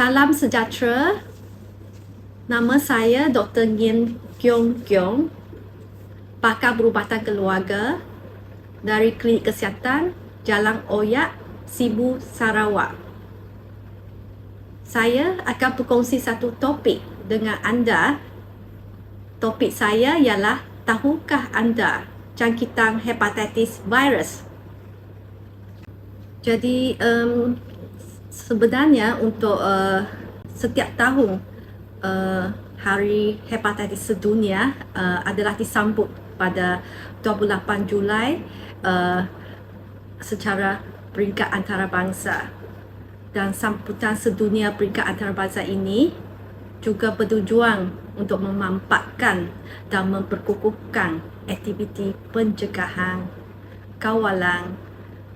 Salam sejahtera. Nama saya Dr. Ngien Kiong Kiong, pakar perubatan keluarga dari Klinik Kesihatan Jalan Oyak, Sibu, Sarawak. Saya akan berkongsi satu topik dengan anda. Topik saya ialah, tahukah anda jangkitan hepatitis virus? Jadi sebenarnya untuk setiap tahun Hari Hepatitis Sedunia adalah disambut pada 28 Julai secara peringkat antarabangsa. Dan sambutan sedunia peringkat antarabangsa ini juga bertujuan untuk memampatkan dan memperkukuhkan aktiviti pencegahan, kawalan,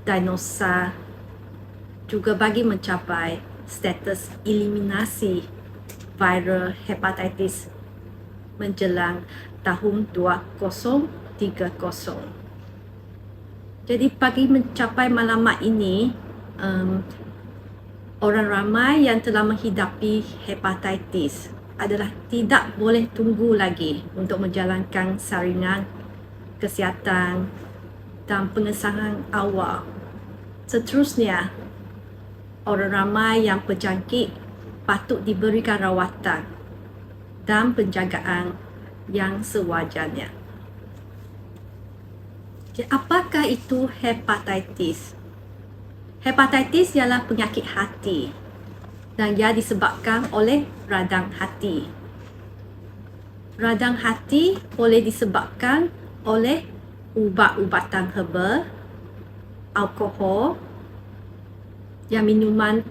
diagnosa, juga bagi mencapai status eliminasi viral hepatitis menjelang tahun 2030. Jadi bagi mencapai matlamat ini, orang ramai yang telah menghidapi hepatitis adalah tidak boleh tunggu lagi untuk menjalankan saringan kesihatan dan pengesahan awal. Seterusnya, orang ramai yang berjangkit patut diberikan rawatan dan penjagaan yang sewajarnya. Jadi, apakah itu hepatitis? Hepatitis ialah penyakit hati dan ia disebabkan oleh radang hati. Radang hati boleh disebabkan oleh ubat-ubatan herbal, alkohol, yang minuman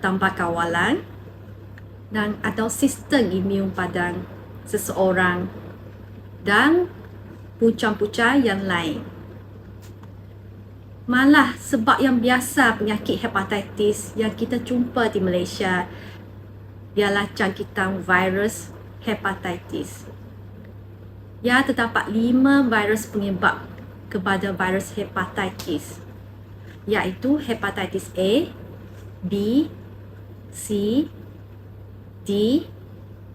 tanpa kawalan, dan atau sistem imun badan seseorang dan punca-punca yang lain. Malah sebab yang biasa penyakit hepatitis yang kita jumpa di Malaysia ialah jangkitan virus hepatitis. Ya, terdapat 5 virus penyebab kepada virus hepatitis, iaitu hepatitis A, B, C, D,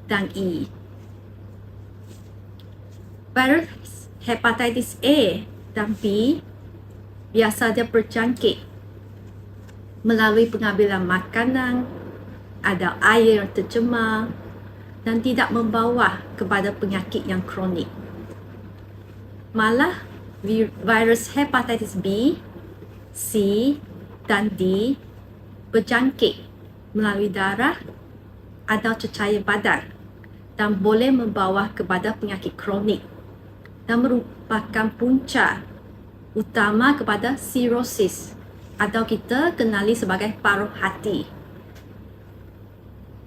dan E. Virus hepatitis A dan B biasanya berjangkit melalui pengambilan makanan, ada air yang tercemar, dan tidak membawa kepada penyakit yang kronik. Malah virus hepatitis B, C, dan D berjangkit melalui darah atau cecair badan dan boleh membawa kepada penyakit kronik dan merupakan punca utama kepada sirosis atau kita kenali sebagai paruh hati.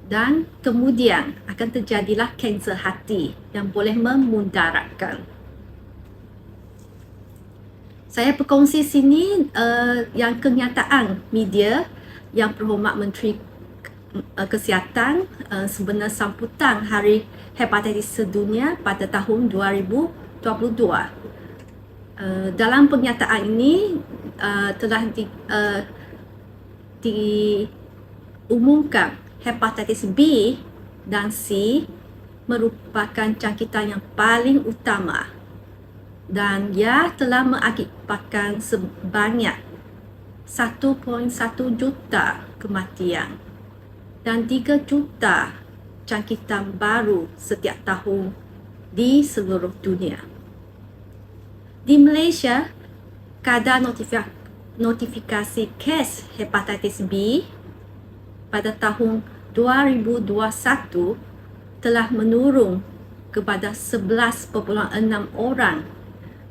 Dan kemudian akan terjadilah kanser hati yang boleh memudaratkan. Saya berkongsi sini yang kenyataan media yang berhormat Menteri Kesihatan sebenar sambutan Hari Hepatitis Sedunia pada tahun 2022. Dalam pernyataan ini telah diumumkan hepatitis B dan C merupakan jangkitan yang paling utama dan ia telah mengakibatkan sebanyak 1.1 juta kematian dan 3 juta jangkitan baru setiap tahun di seluruh dunia. Di Malaysia, kadar notifikasi kes hepatitis B pada tahun 2021 telah menurun kepada 11.6 orang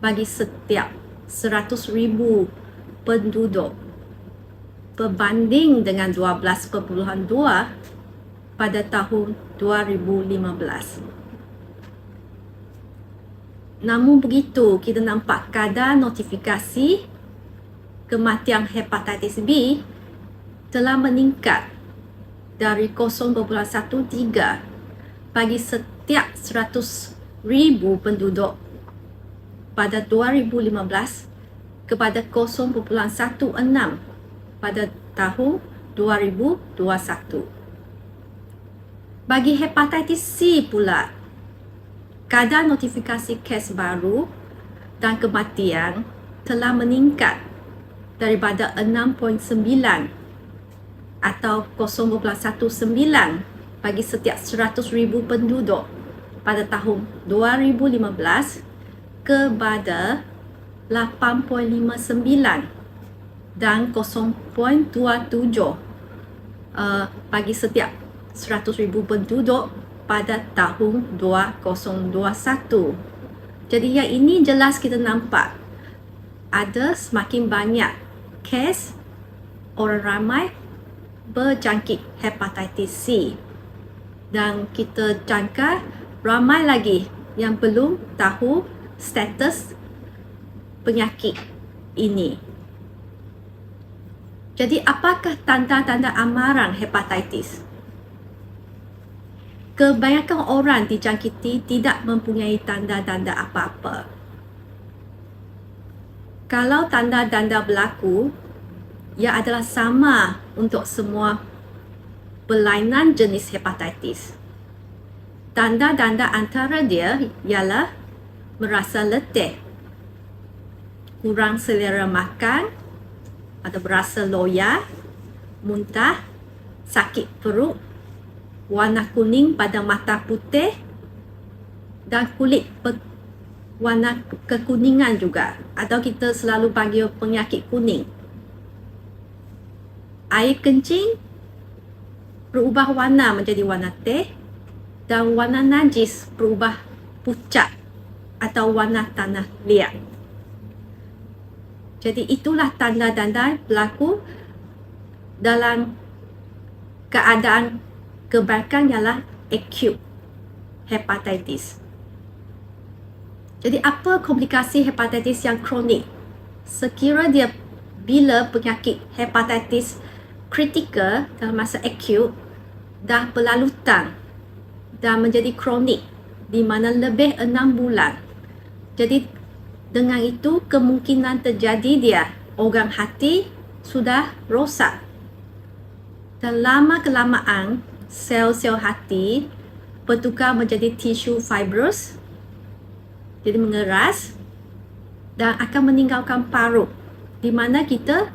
bagi setiap 100,000 penduduk berbanding dengan 12.2 pada tahun 2015. Namun begitu, kita nampak kadar notifikasi kematian hepatitis B telah meningkat dari 0.13 bagi setiap 100,000 penduduk pada 2015 kepada 0.16 pada tahun 2021. Bagi hepatitis C pula, kadar notifikasi kes baru dan kematian telah meningkat daripada 6.9 atau 0.19 bagi setiap 100,000 penduduk pada tahun 2015 kepada 8.59 dan 0.27 bagi setiap 100,000 penduduk pada tahun 2021. Jadi yang ini jelas kita nampak ada semakin banyak kes orang ramai berjangkit hepatitis C, dan kita jangka ramai lagi yang belum tahu status penyakit ini. Jadi apakah tanda-tanda amaran hepatitis? Kebanyakan orang dijangkiti tidak mempunyai tanda-tanda apa-apa. Kalau tanda-tanda berlaku, ia adalah sama untuk semua berlainan jenis hepatitis. Tanda-tanda antara dia ialah merasa letih, kurang selera makan, atau berasa loya, muntah, sakit perut, warna kuning pada mata putih dan kulit warna kekuningan juga, atau kita selalu panggil penyakit kuning. Air kencing berubah warna menjadi warna teh dan warna najis berubah pucat atau warna tanah liat. Jadi itulah tanda-tanda berlaku dalam keadaan kebanyakan ialah acute hepatitis. Jadi apa komplikasi hepatitis yang kronik? Sekira dia bila penyakit hepatitis kritikal dalam masa acute dah berlalutan dan menjadi kronik di mana lebih 6 bulan. Jadi dengan itu kemungkinan terjadi dia organ hati sudah rosak. Dan lama kelamaan sel-sel hati bertukar menjadi tisu fibrous, jadi mengeras dan akan meninggalkan paru, di mana kita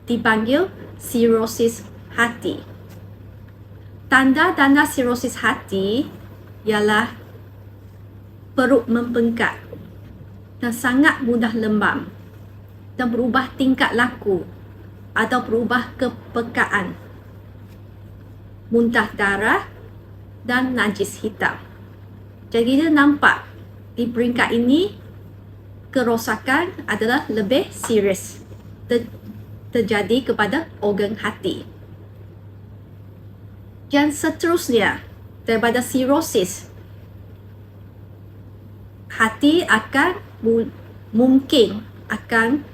dipanggil sirosis hati. Tanda-tanda sirosis hati ialah perut membengkak dan sangat mudah lembam dan berubah tingkat laku atau berubah kepekaan, muntah darah dan najis hitam. Jadi kita nampak di peringkat ini kerosakan adalah lebih serius terjadi kepada organ hati. Yang seterusnya daripada sirosis, hati akan mungkin akan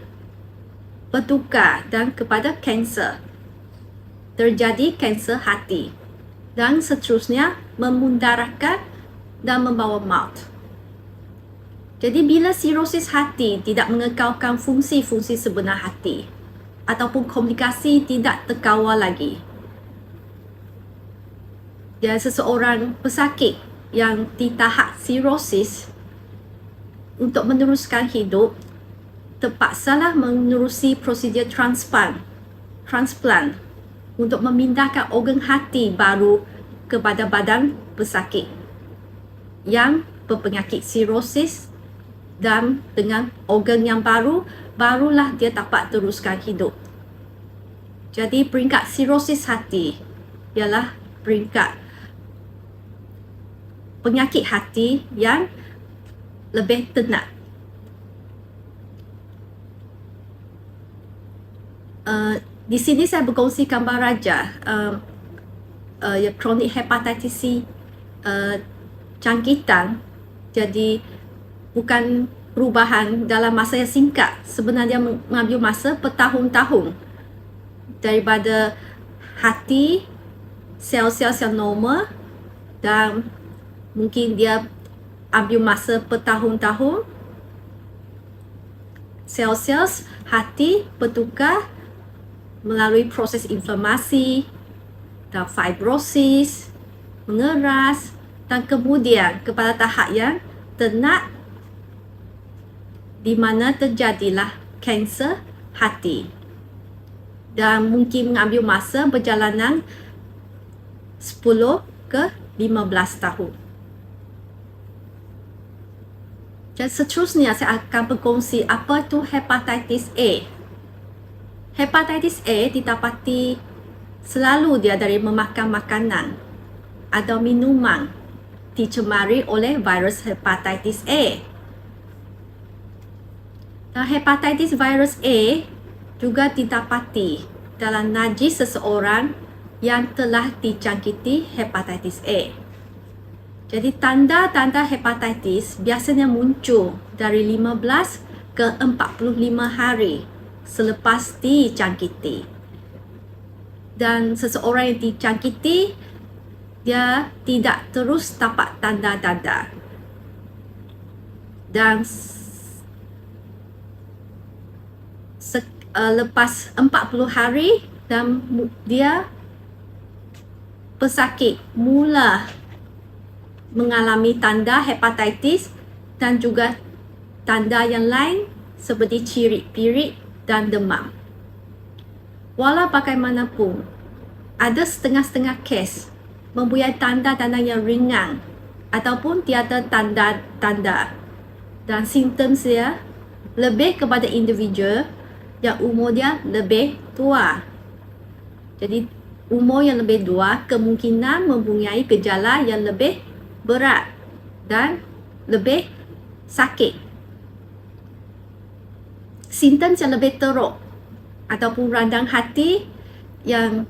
bertukar dan kepada kanser. Terjadi kanser hati dan seterusnya memudaratkan dan membawa maut. Jadi bila sirosis hati tidak mengekalkan fungsi-fungsi sebenar hati ataupun komplikasi tidak terkawal lagi, dan seseorang pesakit yang di tahap sirosis untuk meneruskan hidup terpaksalah menerusi prosedur transplant untuk memindahkan organ hati baru kepada badan pesakit yang berpenyakit sirosis, dan dengan organ yang baru, barulah dia dapat teruskan hidup. Jadi peringkat sirosis hati ialah peringkat penyakit hati yang lebih tenat. Di sini saya berkongsi gambar raja kronik hepatitis C jangkitan. Jadi bukan perubahan dalam masa yang singkat, sebenarnya mengambil masa bertahun-tahun daripada hati sel-sel yang normal, dan mungkin dia ambil masa bertahun-tahun sel-sel hati bertukar melalui proses inflamasi dan fibrosis mengeras, dan kemudian kepada tahap yang ternak di mana terjadilah kanser hati. Dan mungkin mengambil masa perjalanan 10 ke 15 tahun. Dan seterusnya saya akan berkongsi apa itu hepatitis A. Hepatitis A didapati selalu dia dari memakan makanan atau minuman dicemari oleh virus hepatitis A. Dan hepatitis virus A juga didapati dalam najis seseorang yang telah dijangkiti hepatitis A. Jadi tanda-tanda hepatitis biasanya muncul dari 15 ke 45 hari selepas dijangkiti. Dan seseorang yang dijangkiti, dia tidak terus dapat tanda-tanda. Dan lepas 40 hari dan dia pesakit mula mengalami tanda hepatitis dan juga tanda yang lain seperti cirit-pirit dan demam. Walau bagaimanapun, ada setengah-setengah kes mempunyai tanda-tanda yang ringan ataupun tiada tanda-tanda, dan simptom dia lebih kepada individu yang umur dia lebih tua. Jadi umur yang lebih tua kemungkinan mempunyai gejala yang lebih berat dan lebih sakit. Simptom yang lebih teruk ataupun radang hati yang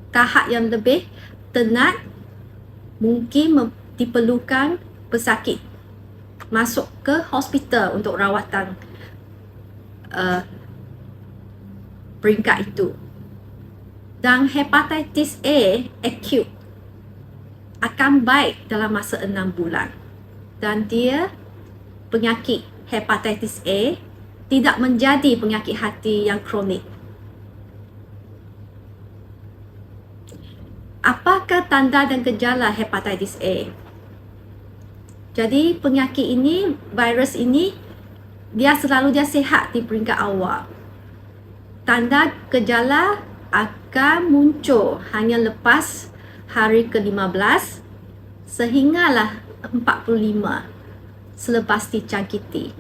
tahap yang lebih ternak mungkin diperlukan pesakit masuk ke hospital untuk rawatan peringkat itu. Dan hepatitis A acute akan baik dalam masa 6 bulan. Dan dia penyakit hepatitis A tidak menjadi penyakit hati yang kronik. Apakah tanda dan gejala hepatitis A? Jadi penyakit ini, virus ini, dia sihat di peringkat awal. Tanda gejala akan muncul hanya lepas hari ke-15 sehinggalah 45 selepas dijangkiti.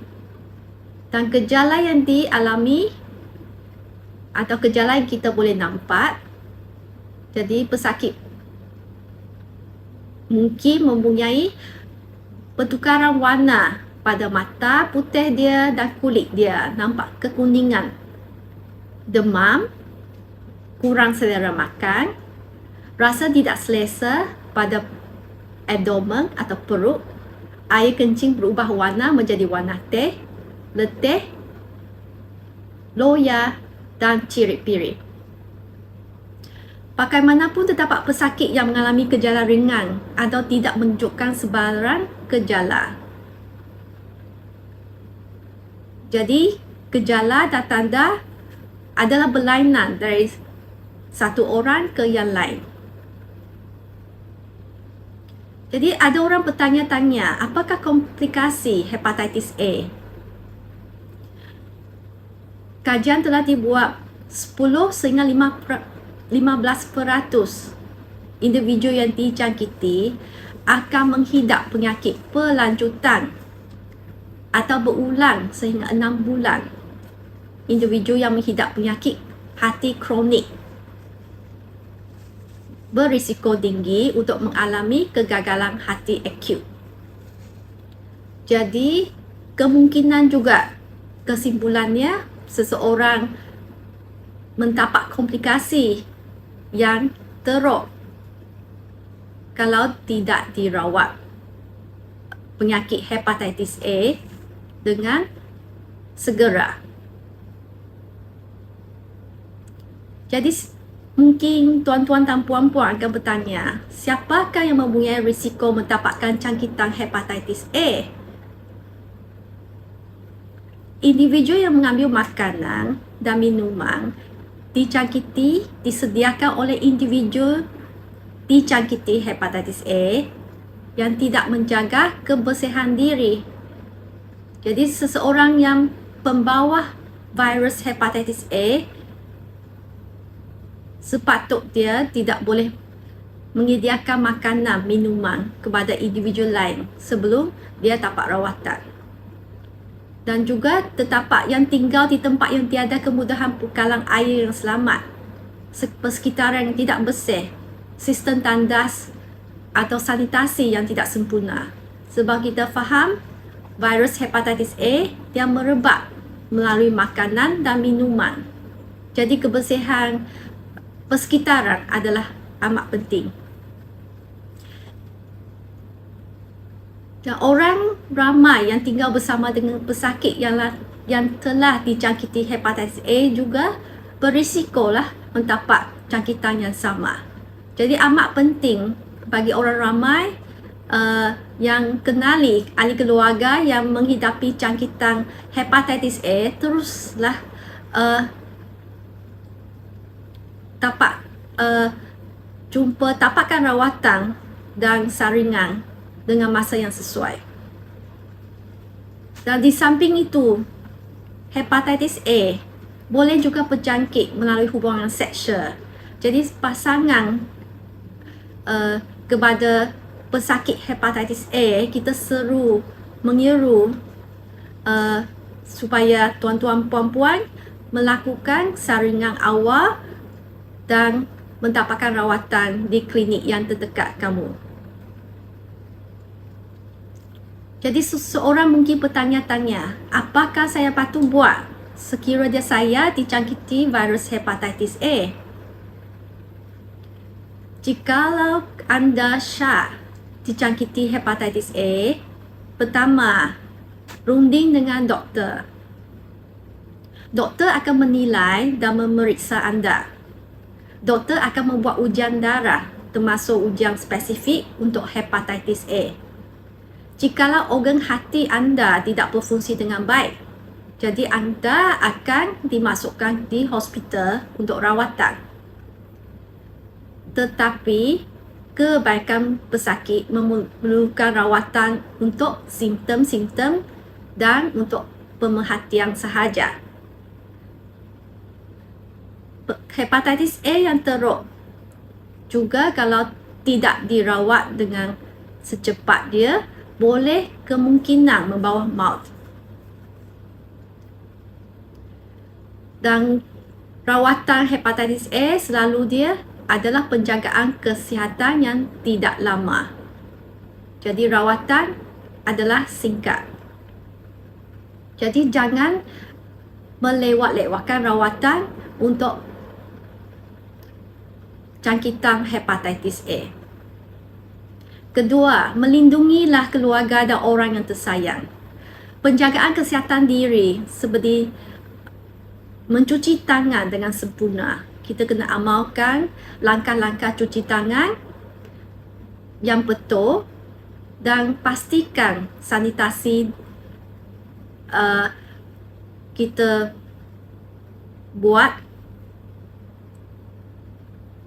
Dan gejala yang dialami atau gejala yang kita boleh nampak, jadi pesakit mungkin mempunyai pertukaran warna pada mata putih dia dan kulit dia, nampak kekuningan, demam, kurang selera makan, rasa tidak selesa pada abdomen atau perut, air kencing berubah warna menjadi warna teh, letih, loya dan cirit-pirit. Bagaimanapun terdapat pesakit yang mengalami gejala ringan atau tidak menunjukkan sebarang gejala. Jadi, gejala dan tanda adalah berlainan dari satu orang ke yang lain. Jadi ada orang bertanya-tanya, apakah komplikasi hepatitis A? Kajian telah dibuat 10 sehingga 15% individu yang dijangkiti akan menghidap penyakit berlanjutan atau berulang sehingga 6 bulan. Individu yang menghidap penyakit hati kronik berisiko tinggi untuk mengalami kegagalan hati akut. Jadi, kemungkinan juga kesimpulannya seseorang mendapat komplikasi yang teruk kalau tidak dirawat penyakit hepatitis A dengan segera. Jadi mungkin tuan-tuan dan puan-puan akan bertanya, siapakah yang mempunyai risiko mendapatkan jangkitan hepatitis A? Individu yang mengambil makanan dan minuman dijangkiti disediakan oleh individu dijangkiti hepatitis A yang tidak menjaga kebersihan diri. Jadi seseorang yang pembawa virus hepatitis A sepatutnya tidak boleh menyediakan makanan, minuman kepada individu lain sebelum dia dapat rawatan. Dan juga tetapak yang tinggal di tempat yang tiada kemudahan pekalan air yang selamat, persekitaran yang tidak bersih, sistem tandas atau sanitasi yang tidak sempurna. Sebab kita faham virus hepatitis A yang merebak melalui makanan dan minuman. Jadi kebersihan persekitaran adalah amat penting. Dan orang ramai yang tinggal bersama dengan pesakit yang telah dijangkiti hepatitis A juga berisikolah mendapat jangkitan yang sama. Jadi amat penting bagi orang ramai yang kenali ahli keluarga yang menghidapi jangkitan hepatitis A, teruslah dapatkan rawatan dan saringan dengan masa yang sesuai. Dan di samping itu, hepatitis A boleh juga berjangkit melalui hubungan seksual. Jadi pasangan kepada pesakit hepatitis A, kita menyeru supaya tuan-tuan puan-puan melakukan saringan awal dan mendapatkan rawatan di klinik yang terdekat kamu. Jadi seseorang mungkin bertanya-tanya, apakah saya patut buat sekiranya saya dijangkiti virus hepatitis A? Jikalau anda syak dijangkiti hepatitis A, pertama, runding dengan doktor. Doktor akan menilai dan memeriksa anda. Doktor akan membuat ujian darah, termasuk ujian spesifik untuk hepatitis A. Jikalau organ hati anda tidak berfungsi dengan baik, jadi anda akan dimasukkan di hospital untuk rawatan. Tetapi kebanyakan pesakit memerlukan rawatan untuk simptom-simptom dan untuk pemerhatian sahaja. Hepatitis A yang teruk juga kalau tidak dirawat dengan secepat dia, boleh kemungkinan membawa maut. Dan rawatan hepatitis A selalu dia adalah penjagaan kesihatan yang tidak lama. Jadi rawatan adalah singkat. Jadi jangan melewat-lewatkan rawatan untuk jangkitan hepatitis A. Kedua, melindungilah keluarga dan orang yang tersayang. Penjagaan kesihatan diri seperti mencuci tangan dengan sempurna. Kita kena amalkan langkah-langkah cuci tangan yang betul dan pastikan sanitasi kita buat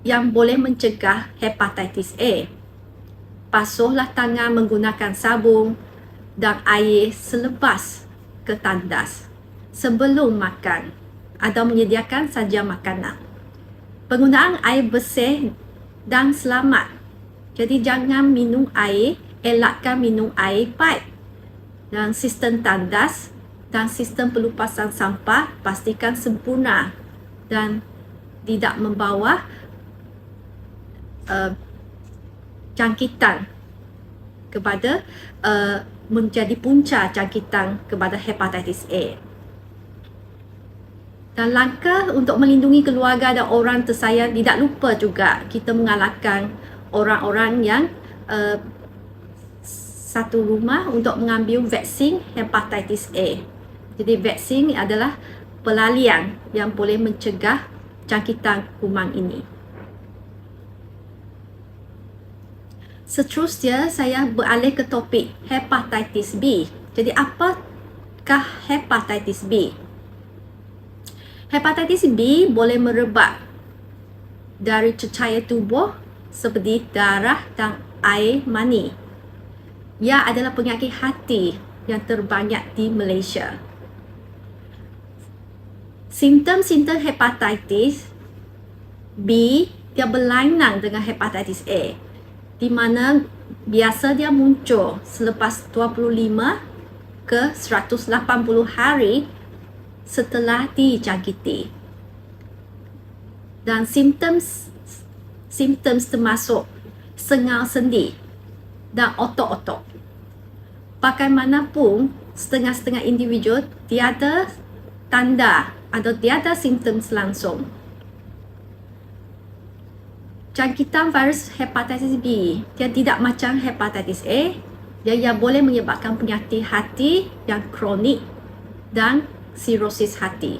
yang boleh mencegah hepatitis A. Basuhlah tangan menggunakan sabun dan air selepas ke tandas sebelum makan atau menyediakan saja makanan. Penggunaan air bersih dan selamat. Jadi jangan minum air, elakkan minum air pipe. Dan sistem tandas dan sistem pelupasan sampah pastikan sempurna dan tidak membawa jangkitan kepada menjadi punca jangkitan kepada hepatitis A. Dan langkah untuk melindungi keluarga dan orang tersayang, tidak lupa juga kita mengalahkan orang-orang yang satu rumah untuk mengambil vaksin hepatitis A. Jadi vaksin adalah pelalian yang boleh mencegah jangkitan kuman ini. Seterusnya, saya beralih ke topik hepatitis B. Jadi, apakah hepatitis B? Hepatitis B boleh merebak dari cecair tubuh seperti darah dan air mani. Ia adalah penyakit hati yang terbanyak di Malaysia. Simptom-simptom hepatitis B dia berlainan dengan hepatitis A, di mana biasa dia muncul selepas 25 ke 180 hari setelah dijangkiti. Dan simptom termasuk sengal sendi dan otot-otot. Bagaimanapun, setengah-setengah individu tiada tanda atau tiada simptom langsung. Jangkitan virus hepatitis B dia tidak macam hepatitis A. Dia boleh menyebabkan penyakit hati yang kronik dan sirosis hati.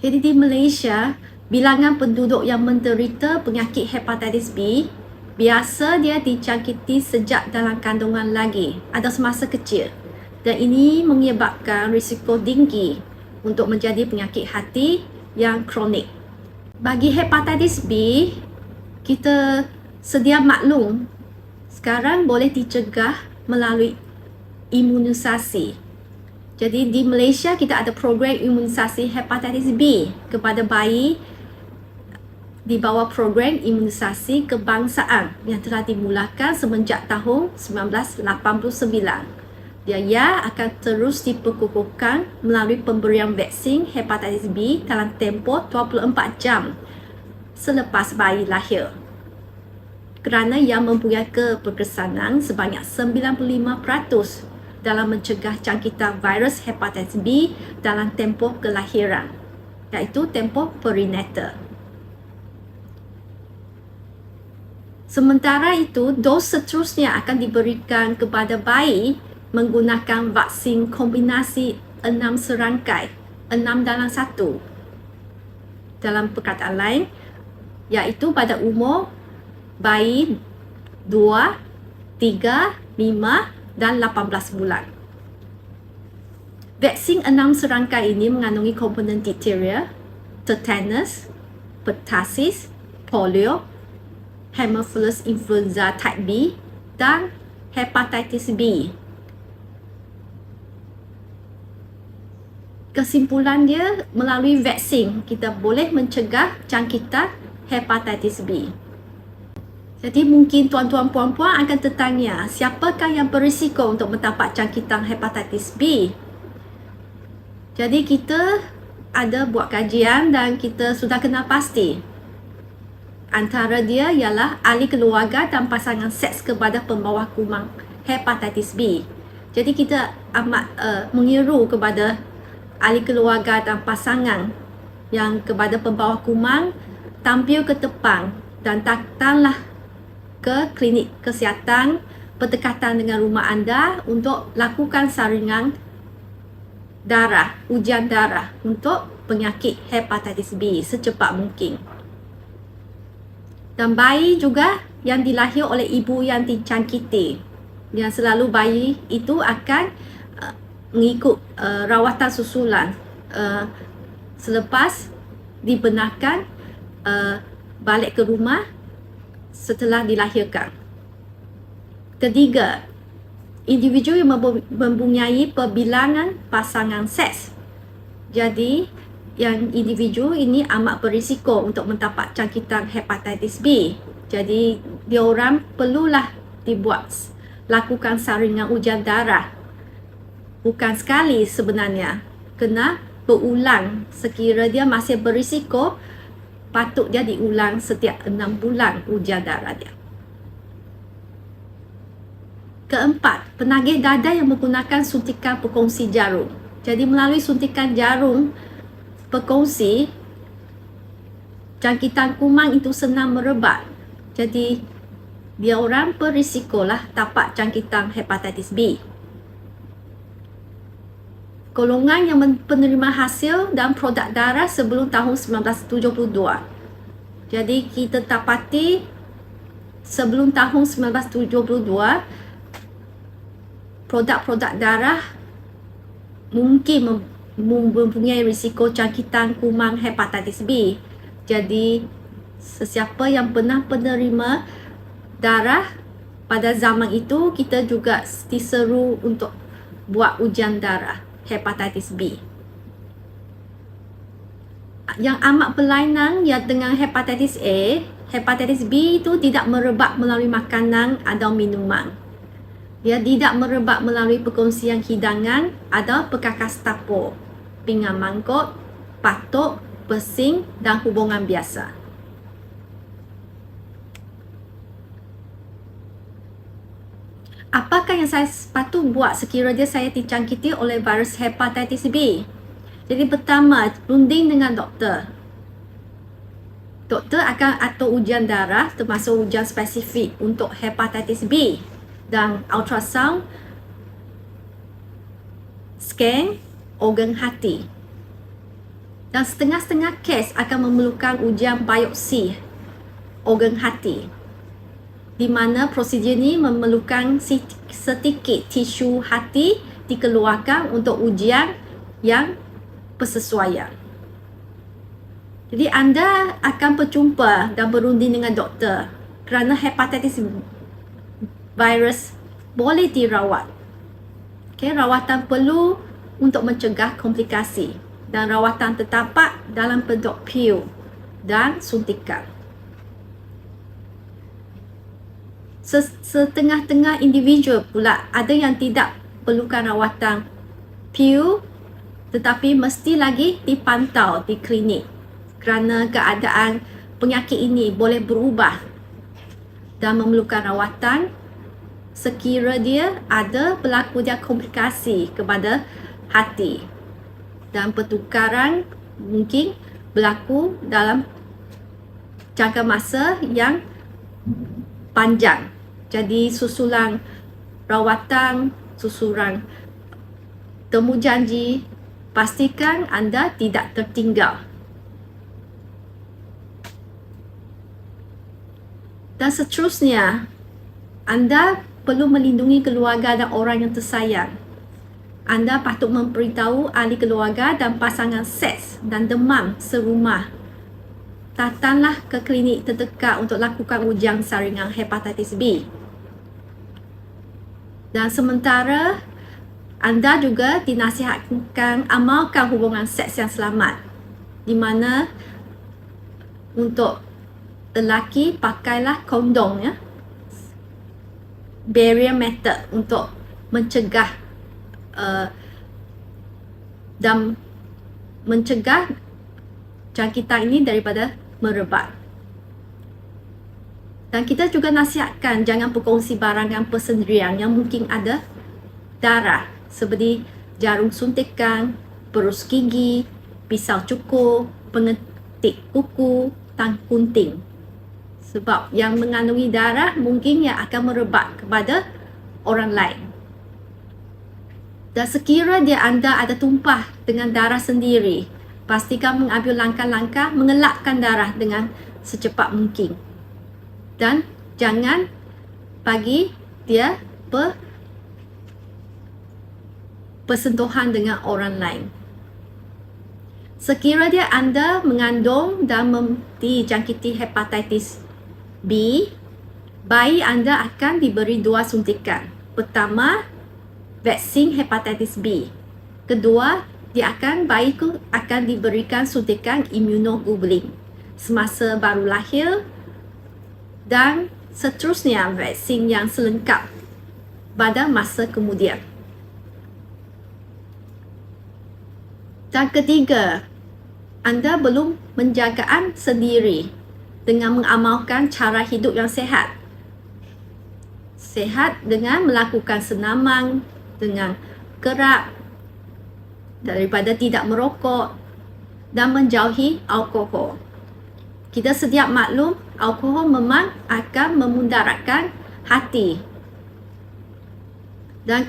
Jadi di Malaysia, bilangan penduduk yang menderita penyakit hepatitis B biasa dia dijangkiti sejak dalam kandungan lagi atau semasa kecil, dan ini menyebabkan risiko tinggi untuk menjadi penyakit hati yang kronik. Bagi hepatitis B, kita sedia maklum sekarang boleh dicegah melalui imunisasi. Jadi di Malaysia kita ada program imunisasi hepatitis B kepada bayi di bawah program imunisasi kebangsaan yang telah dimulakan semenjak tahun 1989. Ia akan terus diperkukuhkan melalui pemberian vaksin hepatitis B dalam tempoh 24 jam selepas bayi lahir. Kerana ia mempunyai keberkesanan sebanyak 95% dalam mencegah jangkitan virus hepatitis B dalam tempoh kelahiran, iaitu tempoh perinatal. Sementara itu, dos seterusnya akan diberikan kepada bayi menggunakan vaksin kombinasi 6 serangkai, 6 dalam 1. Dalam perkataan lain, iaitu pada umur bayi 2, 3, 5 dan 18 bulan. Vaksin 6 serangkai ini mengandungi komponen difteria, tetanus, pertussis, polio, Haemophilus influenza type B dan hepatitis B. Kesimpulan dia, melalui vaksin kita boleh mencegah jangkitan hepatitis B. Jadi mungkin tuan-tuan puan-puan akan tertanya, siapakah yang berisiko untuk mendapat jangkitan hepatitis B? Jadi kita ada buat kajian dan kita sudah kenal pasti. Antara dia ialah ahli keluarga dan pasangan seks kepada pembawa kuman hepatitis B. Jadi kita amat menyeru kepada ahli keluarga dan pasangan yang kepada pembawa kuman tampil ke depan dan datanglah ke klinik kesihatan berdekatan dengan rumah anda untuk lakukan saringan darah, ujian darah untuk penyakit hepatitis B secepat mungkin. Dan bayi juga yang dilahir oleh ibu yang dijangkiti, yang selalu bayi itu akan mengikut rawatan susulan selepas dibenarkan balik ke rumah setelah dilahirkan. Ketiga, individu yang mempunyai perbilangan pasangan seks. Jadi, yang individu ini amat berisiko untuk mendapat jangkitan hepatitis B. Jadi, diorang perlulah lakukan saringan ujian darah. Bukan sekali sebenarnya, kena berulang. Sekira dia masih berisiko, patut dia diulang setiap 6 bulan ujian darah dia. Keempat, penagih dada yang menggunakan suntikan perkongsi jarum. Jadi melalui suntikan jarum perkongsi, jangkitan kuman itu senang merebak. Jadi dia orang berisikolah dapat jangkitan hepatitis B. Golongan yang penerima hasil dan produk darah sebelum tahun 1972. Jadi kita dapati sebelum tahun 1972 produk-produk darah mungkin mempunyai risiko jangkitan kuman hepatitis B. Jadi Sesiapa yang pernah penerima darah pada zaman itu, kita juga diseru untuk buat ujian darah hepatitis B. Yang amat berlainan ya dengan hepatitis A, hepatitis B itu tidak merebak melalui makanan atau minuman. Dia tidak merebak melalui perkongsian hidangan atau perkakas tapur, pinggan mangkuk, patuk, pesing dan hubungan biasa. Apakah yang saya patut buat sekiranya saya dijangkiti oleh virus hepatitis B? Jadi pertama, runding dengan doktor. Doktor akan atur ujian darah termasuk ujian spesifik untuk hepatitis B dan ultrasound scan organ hati. Dan setengah-setengah kes akan memerlukan ujian biopsi organ hati, di mana prosedur ini memerlukan sedikit tisu hati dikeluarkan untuk ujian yang bersesuaian. Jadi anda akan berjumpa dan berunding dengan doktor kerana hepatitis virus boleh dirawat. Rawatan perlu untuk mencegah komplikasi dan rawatan terdapat dalam bentuk pil dan suntikan. Setengah-tengah individu pula ada yang tidak perlukan rawatan pil tetapi mesti lagi dipantau di klinik kerana keadaan penyakit ini boleh berubah dan memerlukan rawatan sekira dia ada berlaku dia komplikasi kepada hati dan pertukaran mungkin berlaku dalam jangka masa yang panjang. Jadi susulan rawatan, susulan temu janji, pastikan anda tidak tertinggal. Dan seterusnya, anda perlu melindungi keluarga dan orang yang tersayang. Anda patut memberitahu ahli keluarga dan pasangan seks dan demam serumah. Datanglah ke klinik terdekat untuk lakukan ujian saringan hepatitis B. Dan sementara, anda juga dinasihatkan amalkan hubungan seks yang selamat, di mana untuk lelaki pakailah kondom ya. Barrier method untuk mencegah dan mencegah jangkitan ini daripada merebak. Dan kita juga nasihatkan jangan berkongsi barangan persendirian yang mungkin ada darah seperti jarum suntikan, berus gigi, pisau cukur, pengetik kuku, dan gunting. Sebab yang mengandungi darah mungkin yang akan merebak kepada orang lain. Dan sekira anda ada tumpah dengan darah sendiri, pastikan mengambil langkah-langkah mengelakkan darah dengan secepat mungkin. Dan jangan bagi dia bersentuhan dengan orang lain. Sekiranya anda mengandung dan dijangkiti hepatitis B, bayi anda akan diberi 2 suntikan. Pertama, vaksin hepatitis B. Kedua, bayi akan diberikan suntikan immunoglobulin semasa baru lahir dan seterusnya vaksin yang selengkap pada masa kemudian. Dan ketiga, anda belum menjagaan sendiri dengan mengamalkan cara hidup yang sehat. Sehat dengan melakukan senaman, dengan gerak, daripada tidak merokok dan menjauhi alkohol. Kita setiap maklum, alkohol memang akan memudaratkan hati. Dan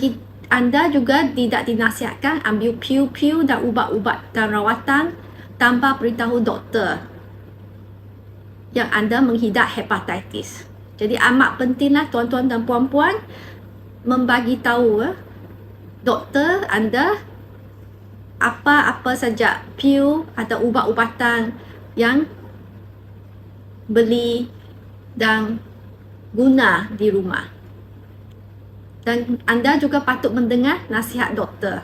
anda juga tidak dinasihatkan ambil pil-pil dan ubat-ubat dan rawatan tanpa beritahu doktor yang anda menghidap hepatitis. Jadi amat pentinglah tuan-tuan dan puan-puan membagi tahu doktor anda apa-apa saja pil atau ubat-ubatan yang beli dan guna di rumah. Dan anda juga patut mendengar nasihat doktor.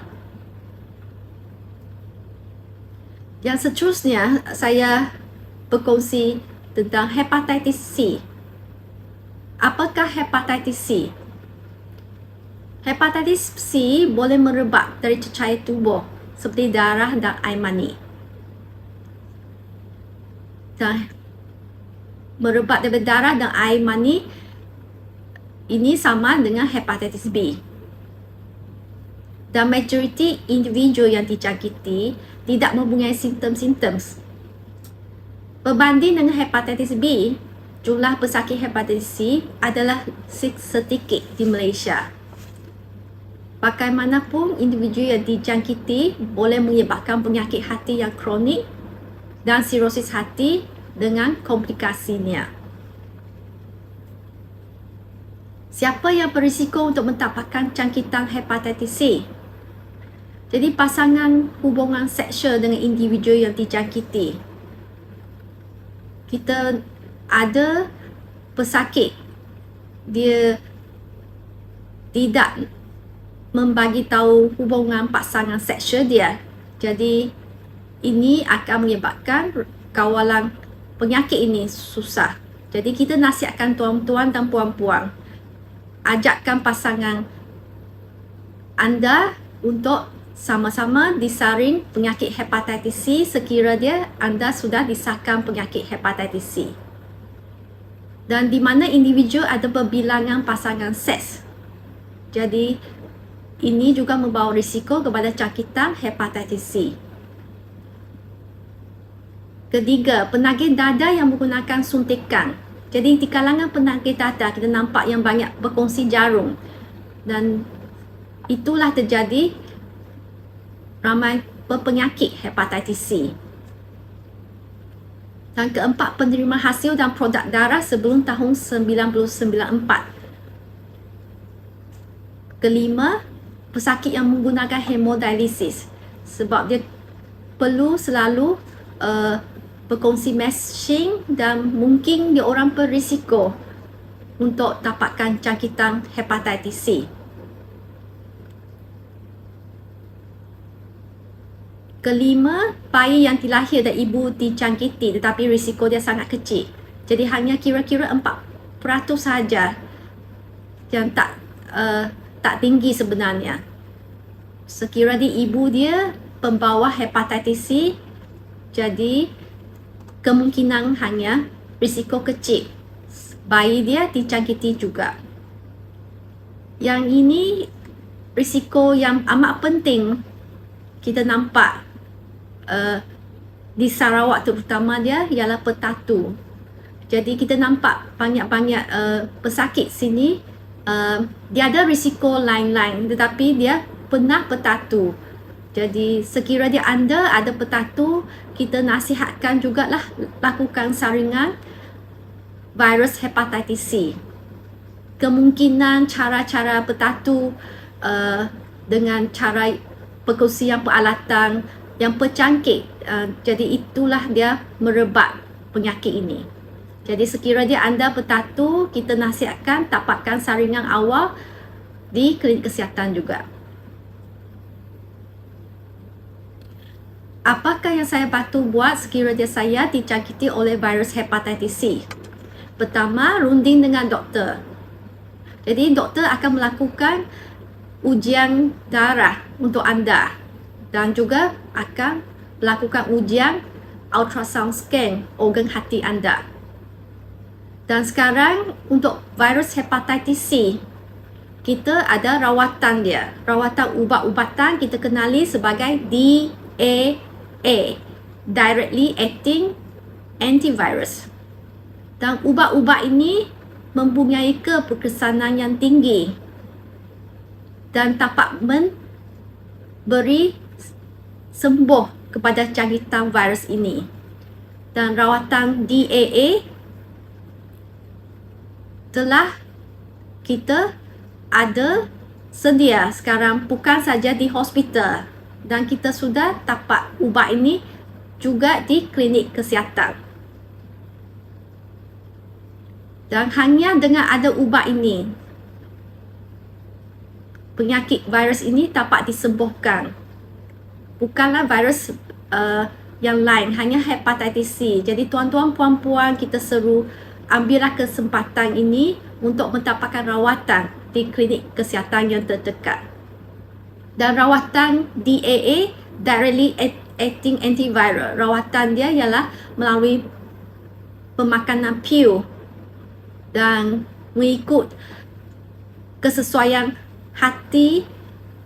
Yang seterusnya, saya berkongsi tentang hepatitis C. Apakah hepatitis C? Hepatitis C boleh merebak dari cecair tubuh seperti darah dan air mani. Dan merebak dari darah dan air mani ini sama dengan hepatitis B. Dan majoriti individu yang dijangkiti tidak mempunyai simptom-simptom. Berbanding dengan hepatitis B, jumlah pesakit hepatitis C adalah sedikit di Malaysia. Bagaimanapun, individu yang dijangkiti boleh menyebabkan penyakit hati yang kronik dan sirosis hati dengan komplikasinya. Siapa yang berisiko untuk mendapatkan jangkitan hepatitis C? Jadi pasangan hubungan seksual dengan individu yang dijangkiti. Kita ada pesakit, dia tidak membagi tahu hubungan pasangan seksual dia. Jadi ini akan menyebabkan kawalan penyakit ini susah. Jadi kita nasihatkan tuan-tuan dan puan-puan, ajakkan pasangan anda untuk sama-sama disaring penyakit hepatitis C sekiranya anda sudah disahkan penyakit hepatitis C. Dan di mana individu ada berbilangan pasangan seks. Jadi ini juga membawa risiko kepada jangkitan hepatitis C. Ketiga, penagih dada yang menggunakan suntikan. Jadi di kalangan penagih dada kita nampak yang banyak berkongsi jarum. Dan itulah terjadi ramai berpenyakit hepatitis C. Dan keempat, penerima hasil dan produk darah sebelum tahun 1994. Kelima, pesakit yang menggunakan hemodialisis sebab dia perlu selalu berkongsi mesin dan mungkin dia orang berisiko untuk dapatkan jangkitan hepatitis C. Kelima, bayi yang dilahir dari ibu dijangkiti tetapi risiko dia sangat kecil. Jadi hanya kira-kira 4% sahaja yang tak tinggi sebenarnya. Sekiranya ibu dia pembawa hepatitis C, jadi kemungkinan hanya risiko kecil bayi dia dijangkiti juga. Yang ini risiko yang amat penting kita nampak di Sarawak terutama dia ialah petatu. Jadi kita nampak banyak-banyak pesakit sini dia ada risiko lain-lain tetapi dia pernah petatu. Jadi sekiranya anda ada petatu, kita nasihatkan jugalah lakukan saringan virus hepatitis C. Kemungkinan cara-cara petatu dengan cara perkongsian peralatan yang berjangkit, jadi itulah dia merebak penyakit ini. Jadi sekiranya anda petatu, kita nasihatkan dapatkan saringan awal di klinik kesihatan juga. Apakah yang saya patut buat sekiranya saya dijangkiti oleh virus hepatitis C? Pertama, runding dengan doktor. Jadi doktor akan melakukan ujian darah untuk anda dan juga akan melakukan ujian ultrasound scan organ hati anda. Dan sekarang untuk virus hepatitis C, kita ada rawatan dia. Rawatan ubat-ubatan kita kenali sebagai DAA, Directly Acting Antivirus. Dan ubat-ubat ini mempunyai keberkesanan yang tinggi dan dapat memberi sembuh kepada jangkitan virus ini. Dan rawatan DAA telah kita ada sedia sekarang, bukan saja di hospital, dan kita sudah dapat ubat ini juga di klinik kesihatan. Dan hanya dengan ada ubat ini, penyakit virus ini dapat disembuhkan. Bukanlah virus yang lain, hanya hepatitis C. Jadi tuan-tuan puan-puan, kita seru ambillah kesempatan ini untuk mendapatkan rawatan di klinik kesihatan yang terdekat. Dan rawatan DAA, Directly Acting Antiviral, rawatan dia ialah melalui pemakanan pil dan mengikut kesesuaian hati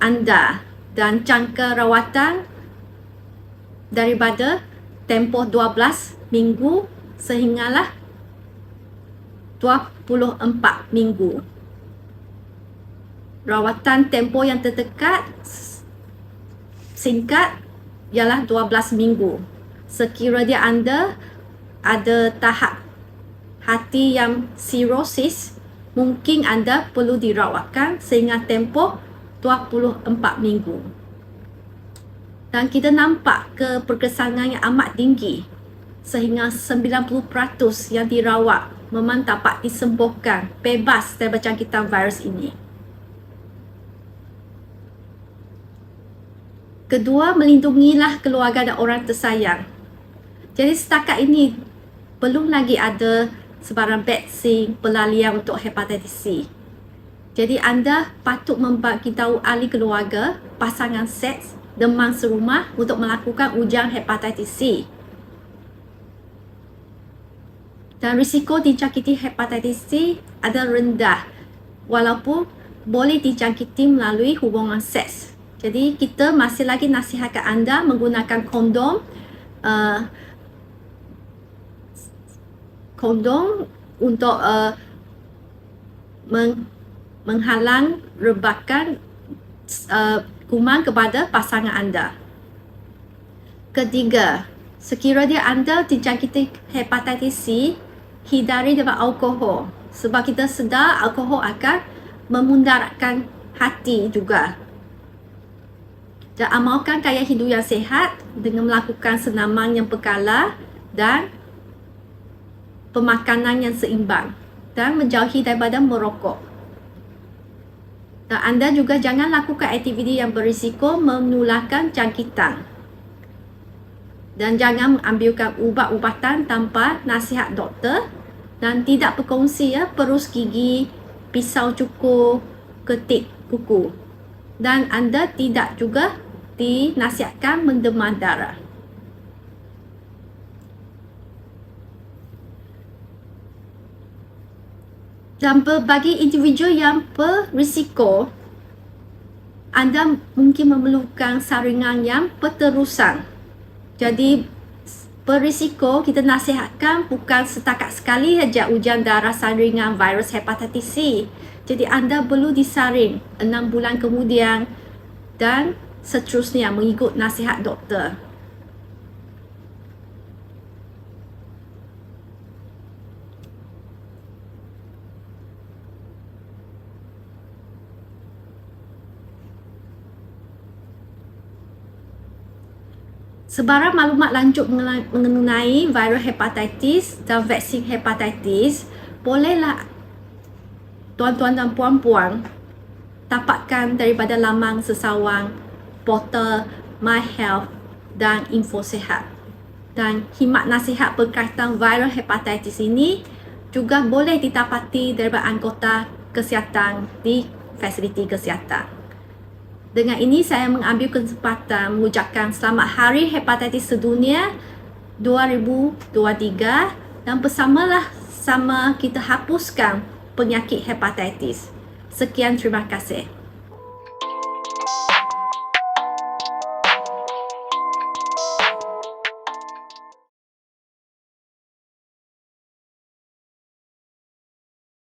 anda, dan jangka rawatan daripada tempoh 12 minggu sehinggalah 24 minggu. Rawatan tempoh yang terdekat singkat ialah 12 minggu. Sekiranya anda ada tahap hati yang sirosis, mungkin anda perlu dirawatkan sehingga tempoh 24 minggu. Dan kita nampak keberkesanan yang amat tinggi sehingga 90% yang dirawat memang dapat disembuhkan bebas daripada jangkitan virus ini. Kedua, melindungilah keluarga dan orang tersayang. Jadi setakat ini belum lagi ada sebarang vaksin pelarian untuk hepatitis C. Jadi anda patut memberitahu ahli keluarga, pasangan seks, demam serumah untuk melakukan ujian hepatitis C. Dan risiko dijangkiti hepatitis C adalah rendah walaupun boleh dijangkiti melalui hubungan seks. Jadi kita masih lagi nasihatkan anda menggunakan kondom untuk menghalang rebakan kuman kepada pasangan anda. Ketiga, sekiranya anda dijangkiti hepatitis C, hindari daripada alkohol sebab kita sedar alkohol akan memudaratkan hati juga. Dan amalkan gaya hidup yang sihat dengan melakukan senaman yang berkala dan pemakanan yang seimbang, dan menjauhi daripada merokok. Dan anda juga jangan lakukan aktiviti yang berisiko menularkan jangkitan. Dan jangan mengambilkan ubat-ubatan tanpa nasihat doktor, dan tidak berkongsi perus gigi, pisau cukur, ketik kuku. Dan anda tidak juga dinasihatkan mendemam darah. Dan bagi individu yang berisiko, anda mungkin memerlukan saringan yang berterusan. Jadi berisiko kita nasihatkan bukan setakat sekali saja ujian darah saringan virus hepatitis C. Jadi anda perlu disaring 6 bulan kemudian dan seterusnya mengikut nasihat doktor. Sebarang maklumat lanjut mengenai virus hepatitis dan vaksin hepatitis, bolehlah tuan-tuan dan puan-puan dapatkan daripada laman sesawang, portal MyHealth dan Info Sihat. Dan khidmat nasihat berkaitan virus hepatitis ini juga boleh didapati daripada anggota kesihatan di fasiliti kesihatan. Dengan ini saya mengambil kesempatan mengucapkan selamat Hari Hepatitis Sedunia 2023 dan bersamalah sama kita hapuskan penyakit hepatitis. Sekian, terima kasih.